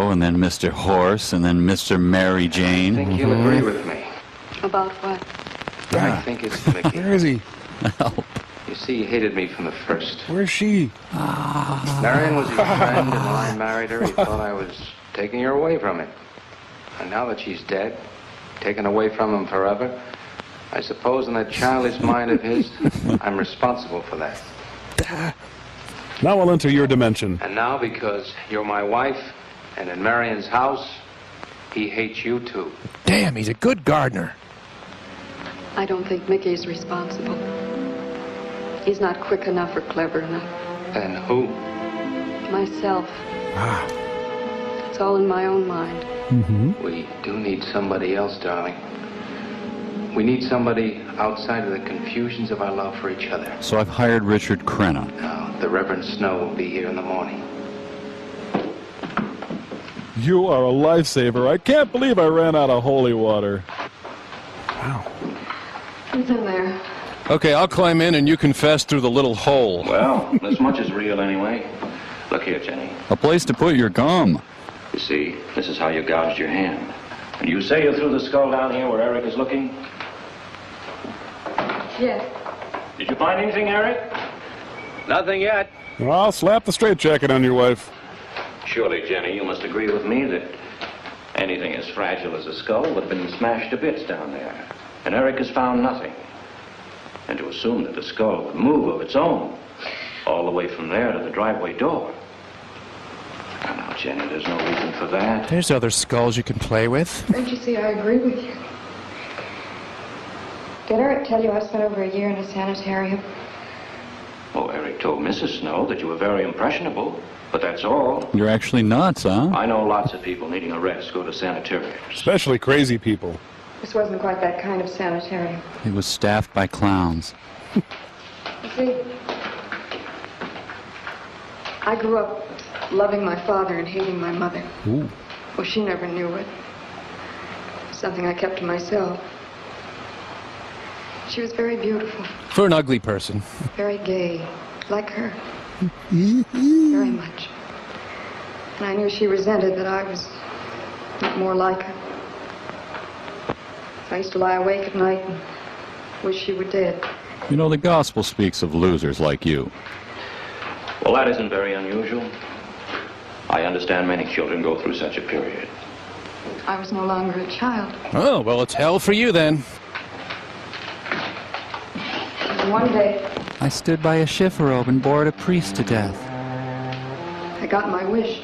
Cow, and then Mr. Horse, and then Mr. Mary Jane. I think you'll agree with me. About what? I think it's Mickey. Where is he? Help. You see, he hated me from the first. Where's she? Marion was his friend, and when I married her, he thought I was taking her away from him. And now that she's dead, taken away from him forever, I suppose in that childish mind of his, I'm responsible for that. Now I'll enter your dimension. And now, because you're my wife, and in Marion's house, he hates you too. Damn, he's a good gardener. I don't think Mickey's responsible. He's not quick enough or clever enough. And who? Myself. Ah. It's all in my own mind. Mm-hmm. We do need somebody else, darling. We need somebody outside of the confusions of our love for each other. So I've hired Richard Crenna. Now, the Reverend Snow will be here in the morning. You are a lifesaver. I can't believe I ran out of holy water. Wow. Who's in there? Okay, I'll climb in and you confess through the little hole. Well, this much is real anyway. Look here, Jenny. A place to put your gum. You see, this is how you gouged your hand. And you say you threw the skull down here where Eric is looking? Yes. Did you find anything, Eric? Nothing yet. Well, I'll slap the straitjacket on your wife. Surely, Jenny, you must agree with me that anything as fragile as a skull would have been smashed to bits down there. And Eric has found nothing. And to assume that the skull would move of its own all the way from there to the driveway door. Now, Jenny, there's no reason for that. There's other skulls you can play with. Don't you see, I agree with you. Did Eric tell you I spent over a year in a sanitarium? Oh, Eric told Mrs. Snow that you were very impressionable, but that's all. You're actually nuts, huh? I know lots of people needing a rest go to sanitariums. Especially crazy people. This wasn't quite that kind of sanitarium. It was staffed by clowns. You see, I grew up loving my father and hating my mother. Ooh. Well, she never knew it. Something I kept to myself. She was very beautiful, For an ugly person. very gay, like her. Very much. And I knew she resented that I was not more like her. I used to lie awake at night and wish she were dead. You know, the gospel speaks of losers like you. Well, that isn't very unusual. I understand many children go through such a period. I was no longer a child. Oh, well, it's hell for you then. And one day, I stood by a shiffer robe and bored a priest to death. I got my wish.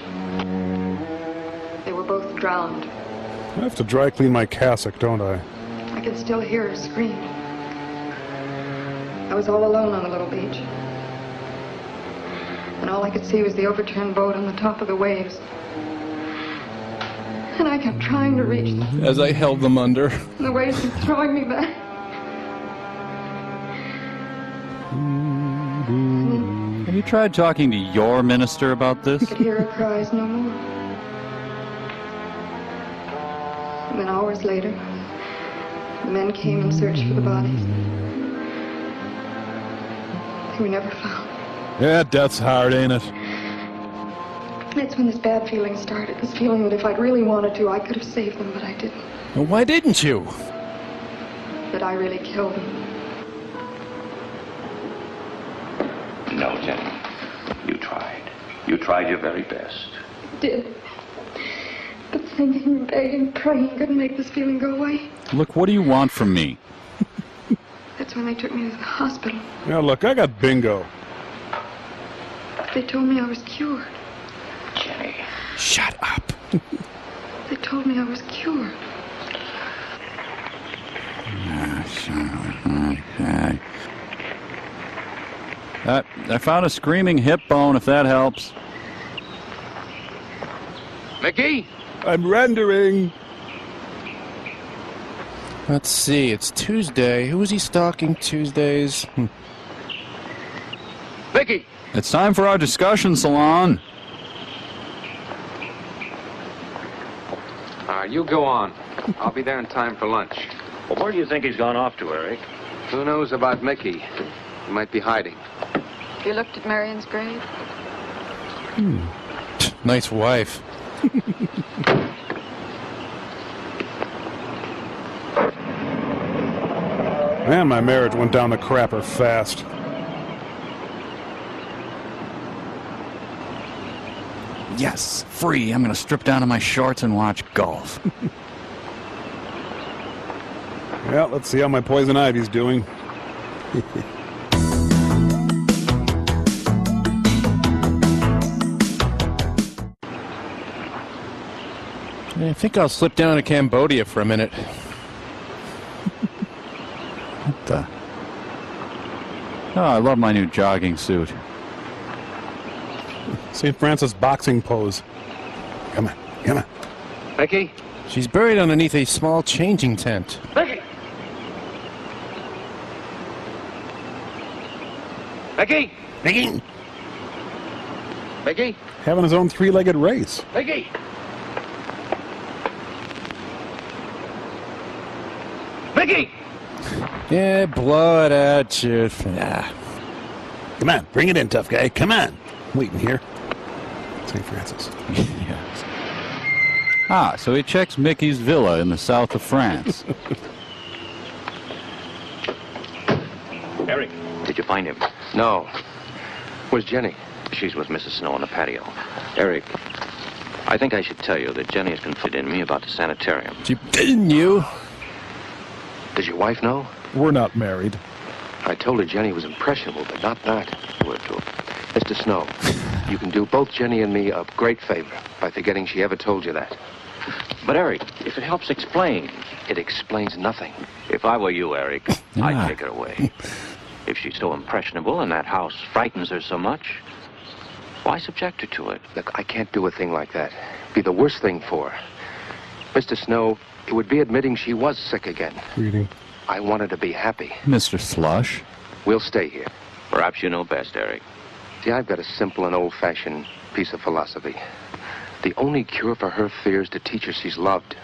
They were both drowned. I have to dry clean my cassock, don't I? I could still hear her scream. I was all alone on the little beach. And all I could see was the overturned boat on the top of the waves. And I kept trying to reach them. As I held them under. And the waves were throwing me back. Have you tried talking to your minister about this? I could hear her cries no more. And then hours later, the men came and searched for the bodies. They were never found. Yeah, death's hard, ain't it? That's when this bad feeling started. This feeling that if I'd really wanted to, I could have saved them, but I didn't. Well, why didn't you? That I really killed them. No, Jenny. You tried. You tried your very best. I did. But thinking and begging, praying couldn't make this feeling go away. Look, what do you want from me? That's when they took me to the hospital. Yeah, look, I got bingo. They told me I was cured. Jenny. Shut up. They told me I was cured. Okay. I found a screaming hip bone, if that helps. Mickey? I'm rendering. Let's see, it's Tuesday. Who is he stalking Tuesdays? Mickey! It's time for our discussion salon. You go on. I'll be there in time for lunch. Well, where do you think he's gone off to, Eric? Who knows about Mickey? He might be hiding. You looked at Marion's grave? Nice wife. Man, my marriage went down the crapper fast. Yes, free. I'm going to strip down to my shorts and watch golf. Well, let's see how my poison ivy's doing. I think I'll slip down to Cambodia for a minute. What the? Oh, I love my new jogging suit. St. Francis boxing pose. Come on, come on. Becky? She's buried underneath a small changing tent. Becky! Becky! Becky! Becky? Having his own three-legged race. Becky! Becky! Yeah, blow it out, you. Come on, bring it in, tough guy. Come on. Waiting here. St. Francis. Yes. Ah, so he checks Mickey's villa in the south of France. Eric, did you find him? No. Where's Jenny? She's with Mrs. Snow on the patio. Eric, I think I should tell you that Jenny has confided in me about the sanitarium. She didn't you? Does your wife know? We're not married. I told her Jenny was impressionable, but not that. Word to her. Mr. Snow, you can do both Jenny and me a great favor by forgetting she ever told you that. But Eric, if it helps explain. It explains nothing. If I were you, Eric, Ah. I'd take her away. If she's so impressionable and that house frightens her so much, why subject her to it? Look, I can't do a thing like that. It'd be the worst thing for her. Mr. Snow, it would be admitting she was sick again. Reading. I want her to be happy. Mr. Slush. We'll stay here. Perhaps you know best, Eric. See, I've got a simple and old-fashioned piece of philosophy. The only cure for her fear is to teach her she's loved.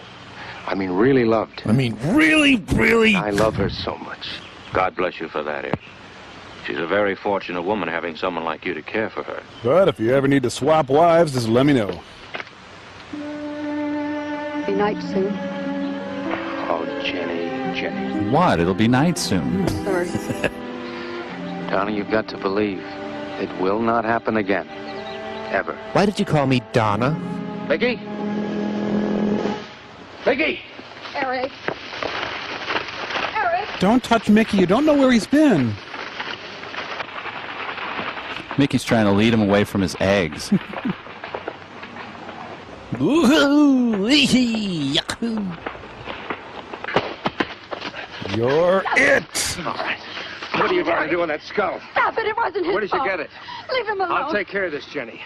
I mean, really loved. I mean, really? I love her so much. God bless you for that, Eric. She's a very fortunate woman having someone like you to care for her. But if you ever need to swap wives, just let me know. Be night soon. Oh, Jenny. What? It'll be night soon. Sorry. Darling, you've got to believe it will not happen again. Ever. Why did you call me Donna? Becky? Becky! Eric. Eric! Don't touch Mickey. You don't know where he's been. Mickey's trying to lead him away from his eggs. Woohoo! Yahoo! You're it. All right. What are you going to do with that skull? Stop it, it wasn't his Where did you fault. get it? Leave him alone. I'll take care of this, Jenny.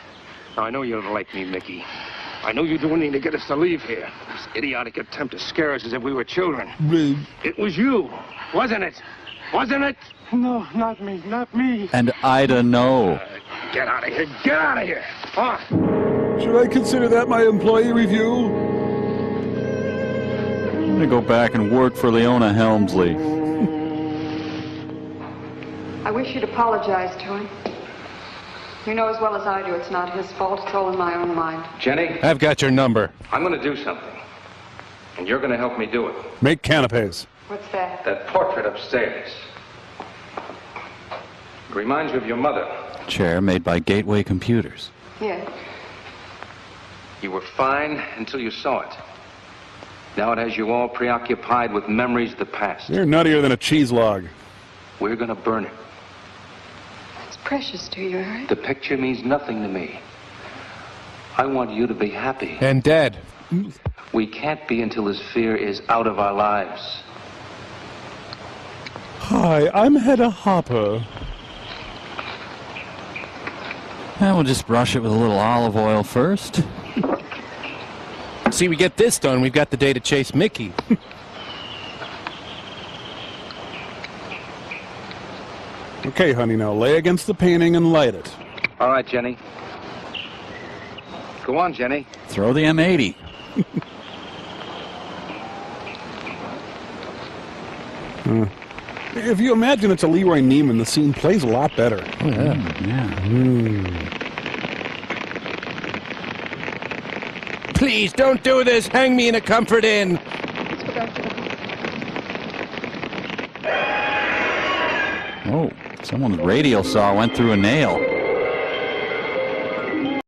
Now, I know you don't like me, Mickey. I know you're doing anything to get us to leave here. This idiotic attempt to scare us as if we were children. It was you, wasn't it? Wasn't it? No, not me, not me. And Ida, no. Get out of here. Get out of here. On. Should I consider that my employee review? I'm going to go back and work for Leona Helmsley. I wish you'd apologize to him. You know as well as I do it's not his fault. It's all in my own mind. Jenny, I've got your number. I'm going to do something. And you're going to help me do it. Make canapes. What's that? That portrait upstairs. It reminds you of your mother. Chair made by Gateway Computers. Yeah. You were fine until you saw it. Now it has you all preoccupied with memories of the past. You're nuttier than a cheese log. We're going to burn it. It's precious to you, Eric. The picture means nothing to me. I want you to be happy. And dead. We can't be until this fear is out of our lives. Hi, I'm Hedda Hopper. And we'll just brush it with a little olive oil first. See, we get this done, we've got the day to chase Mickey. Okay, honey, now lay against the painting and light it. All right, Jenny. Go on, Jenny. Throw the M80. If you imagine it's a Leroy Neiman, the scene plays a lot better. Oh, yeah. Please, don't do this. Hang me in a comfort inn. Let's go back to the Oh, someone's radial saw went through a nail.